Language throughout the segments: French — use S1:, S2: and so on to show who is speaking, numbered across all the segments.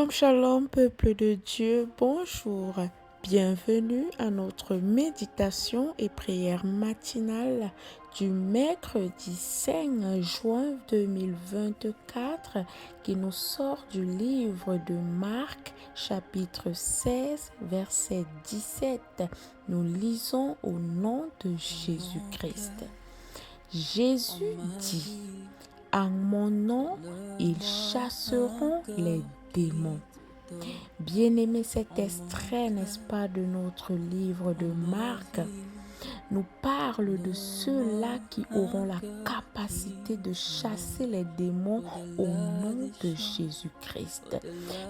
S1: Shalom, shalom, peuple de Dieu, bonjour. Bienvenue à notre méditation et prière matinale du mercredi 5 juin 2024 qui nous sort du livre de Marc, chapitre 16, verset 17. Nous lisons au nom de Jésus-Christ. Jésus dit: en mon nom, ils chasseront les démons. Bien-aimé, cet extrait, n'est-ce pas, de notre livre de Marc, nous parle de ceux-là qui auront la capacité de chasser les démons au nom de Jésus-Christ.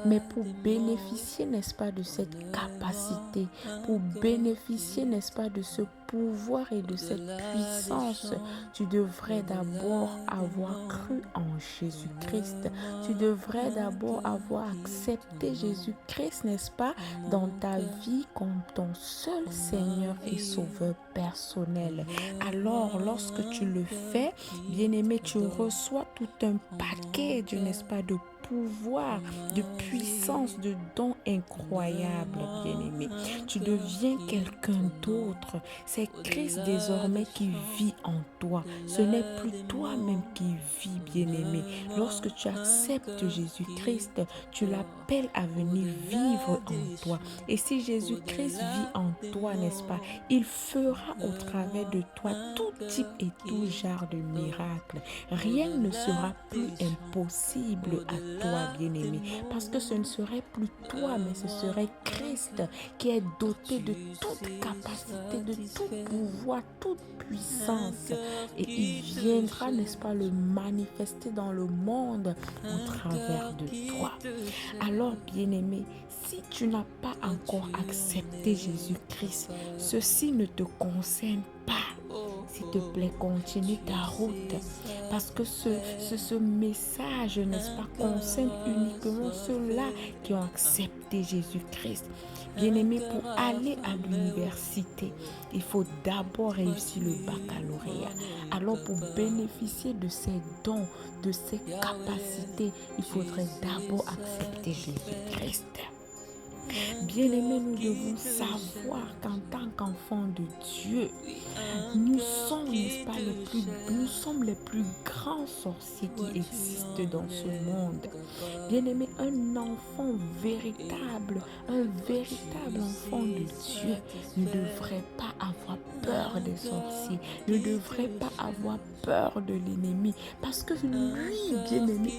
S1: Mais pour bénéficier, n'est-ce pas, de cette capacité, pour bénéficier, n'est-ce pas, de ce pouvoir et de cette puissance, tu devrais d'abord avoir cru en Jésus-Christ. Tu devrais d'abord avoir accepté Jésus-Christ, n'est-ce pas, dans ta vie comme ton seul Seigneur et Sauveur personnel. Alors, lorsque tu le fais, bien-aimé, tu reçois tout un paquet, n'est-ce pas, de pouvoir, de puissance, de dons incroyables, bien-aimé. Tu deviens quelqu'un d'autre. C'est Christ désormais qui vit en toi. Ce n'est plus toi-même qui vis, bien-aimé. Lorsque tu acceptes Jésus-Christ, tu l'appelles à venir vivre en toi. Et si Jésus-Christ vit en toi, n'est-ce pas, il fera au travers de toi tout type et tout genre de miracles. Rien ne sera plus impossible à toi, bien-aimé, parce que ce ne serait plus toi, mais ce serait Christ qui est doté de toute capacité, de tout pouvoir, toute puissance. Et il viendra, n'est-ce pas, le manifester dans le monde au travers de toi. Alors, bien-aimé, si tu n'as pas encore accepté Jésus-Christ, ceci ne te concerne pas. S'il te plaît, continue ta route. Parce que ce message, n'est-ce pas, concerne uniquement ceux-là qui ont accepté Jésus-Christ. Bien-aimé, pour aller à l'université, il faut d'abord réussir le baccalauréat. Alors, pour bénéficier de ces dons, de ces capacités, il faudrait d'abord accepter Jésus-Christ. Bien-aimés, nous devons savoir qu'en tant qu'enfants de Dieu, nous sommes, n'est-ce pas, nous sommes les plus grands sorciers qui existent dans ce monde. Bien-aimé, un véritable enfant de Dieu ne devrait pas avoir peur des sorciers, ne devrait pas avoir peur de l'ennemi, parce que lui, bien-aimé,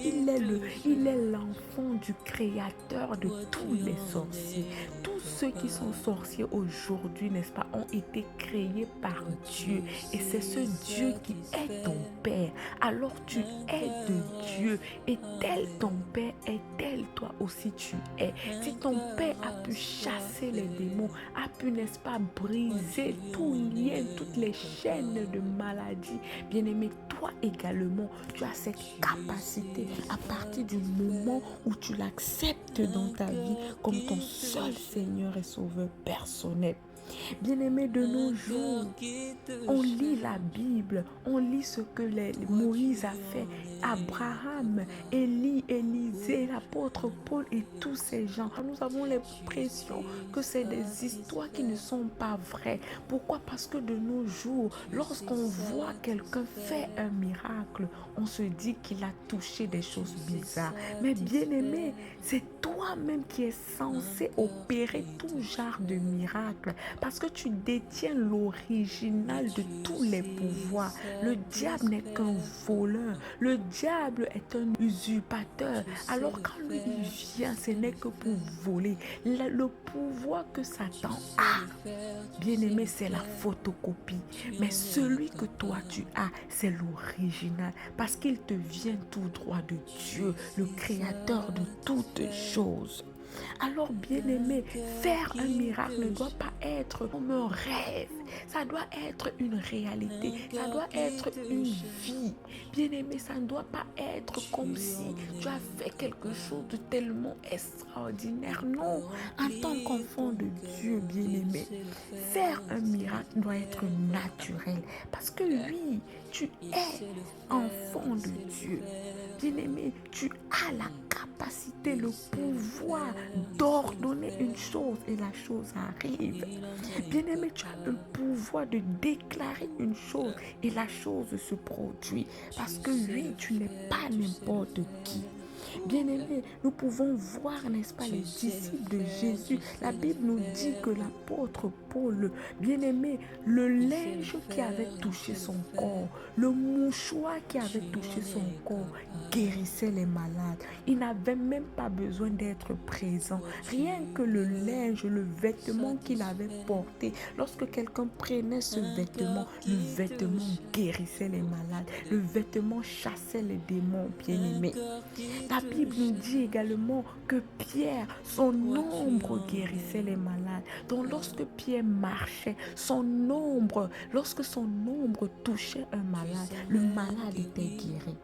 S1: il est l'enfant du Créateur de tous les sorciers. Tous ceux qui sont sorciers aujourd'hui, n'est-ce pas, ont été créés par Dieu. Et c'est ce Dieu qui est ton Père. Alors tu es de Dieu. Et tel ton Père est, tel toi aussi tu es. Si ton Père a pu chasser les démons, a pu, n'est-ce pas, briser tout lien, toutes les chaînes de maladie, bien-aimé, toi également, tu as cette capacité à partir du moment où tu l'acceptes dans ta vie comme ton seul Seigneur et Sauveur personnel. Bien-aimé, de nos jours, on lit la Bible, on lit ce que Moïse a fait, Abraham, Élie, Élisée, l'apôtre Paul et tous ces gens. Nous avons l'impression que c'est des histoires qui ne sont pas vraies. Pourquoi? Parce que de nos jours, lorsqu'on voit quelqu'un faire un miracle, on se dit qu'il a touché des choses bizarres. Mais bien-aimé, c'est toi-même qui es censé opérer tout genre de miracles, parce que tu détiens l'original de tous les pouvoirs. Le diable n'est qu'un voleur. Le diable est un usurpateur. Alors quand lui il vient, ce n'est que pour voler. Le pouvoir que Satan a, bien-aimé, c'est la photocopie. Mais celui que toi tu as, c'est l'original. Parce qu'il te vient tout droit de Dieu, le créateur de toutes choses. Alors, bien-aimé, faire un miracle ne doit pas être comme un rêve. Ça doit être une réalité. Ça doit être une vie. Bien-aimé, ça ne doit pas être comme si tu as fait quelque chose de tellement extraordinaire. Non, en tant qu'enfant de Dieu, bien-aimé, faire un miracle doit être naturel. Parce que oui, tu es enfant de Dieu. Bien-aimé, tu as la capacité, le pouvoir d'ordonner une chose et la chose arrive. Bien-aimé, tu as le pouvoir de déclarer une chose et la chose se produit. Parce que oui, tu n'es pas n'importe qui. Bien-aimés, nous pouvons voir, n'est-ce pas, les disciples de Jésus. La Bible nous dit que l'apôtre Paul, bien-aimé, le linge qui avait touché son corps, le mouchoir qui avait touché son corps, guérissait les malades. Il n'avait même pas besoin d'être présent. Rien que le linge, le vêtement qu'il avait porté, lorsque quelqu'un prenait ce vêtement, le vêtement guérissait les malades. Le vêtement chassait les démons, bien-aimés. La Bible nous dit également que Pierre, son ombre guérissait les malades. Donc lorsque Pierre marchait, lorsque son ombre touchait un malade, le malade était guéri.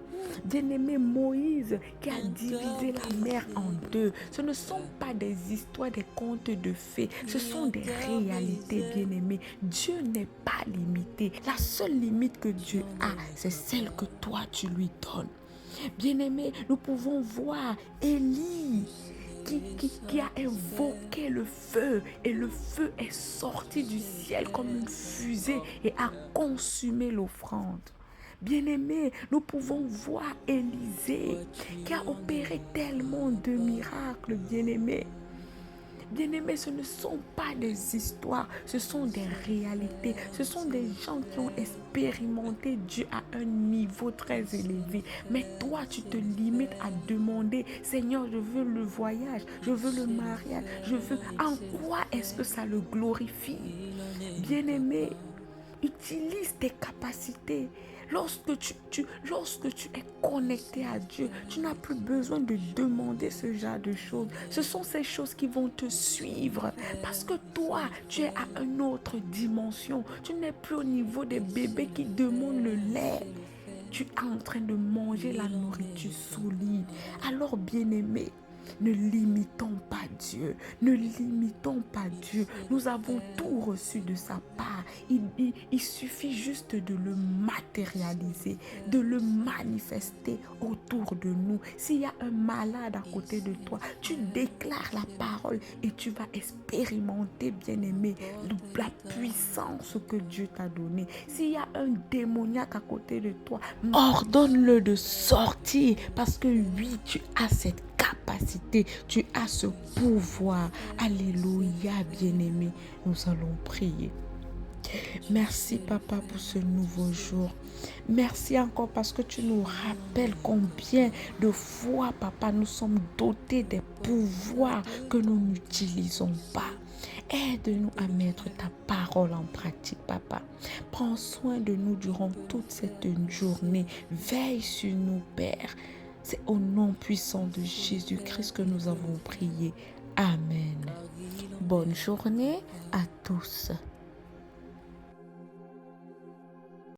S1: Bien-aimé, Moïse qui a divisé la mer en deux, ce ne sont pas des histoires, des contes de fées, ce sont des réalités, bien-aimé. Dieu n'est pas limité. La seule limite que Dieu a, c'est celle que toi tu lui donnes. Bien-aimés, nous pouvons voir Élie qui a invoqué le feu et le feu est sorti du ciel comme une fusée et a consumé l'offrande. Bien-aimés, nous pouvons voir Élisée qui a opéré tellement de miracles, bien-aimés. Bien-aimés, ce ne sont pas des histoires, ce sont des réalités. Ce sont des gens qui ont expérimenté Dieu à un niveau très élevé. Mais toi, tu te limites à demander, Seigneur, je veux le voyage, je veux le mariage, je veux... En quoi est-ce que ça le glorifie? Bien-aimé, utilise tes capacités. Lorsque tu es connecté à Dieu, tu n'as plus besoin de demander ce genre de choses. Ce sont ces choses qui vont te suivre. Parce que toi, tu es à une autre dimension. Tu n'es plus au niveau des bébés qui demandent le lait. Tu es en train de manger la nourriture solide. Alors, bien-aimé, ne limitons pas Dieu. Ne limitons pas Dieu. Nous avons tout reçu de sa part. Il suffit juste de le matérialiser, de le manifester autour de nous. S'il y a un malade à côté de toi, tu déclares la parole et tu vas expérimenter, bien-aimé, la puissance que Dieu t'a donnée. S'il y a un démoniaque à côté de toi, ordonne-le de sortir parce que oui, tu as cette capacité, tu as ce pouvoir. Alléluia, bien-aimé. Nous allons prier. Merci, Papa, pour ce nouveau jour. Merci encore parce que tu nous rappelles combien de fois, Papa, nous sommes dotés des pouvoirs que nous n'utilisons pas. Aide-nous à mettre ta parole en pratique, Papa. Prends soin de nous durant toute cette journée. Veille sur nous, Père. C'est au nom puissant de Jésus-Christ que nous avons prié. Amen. Bonne journée à tous.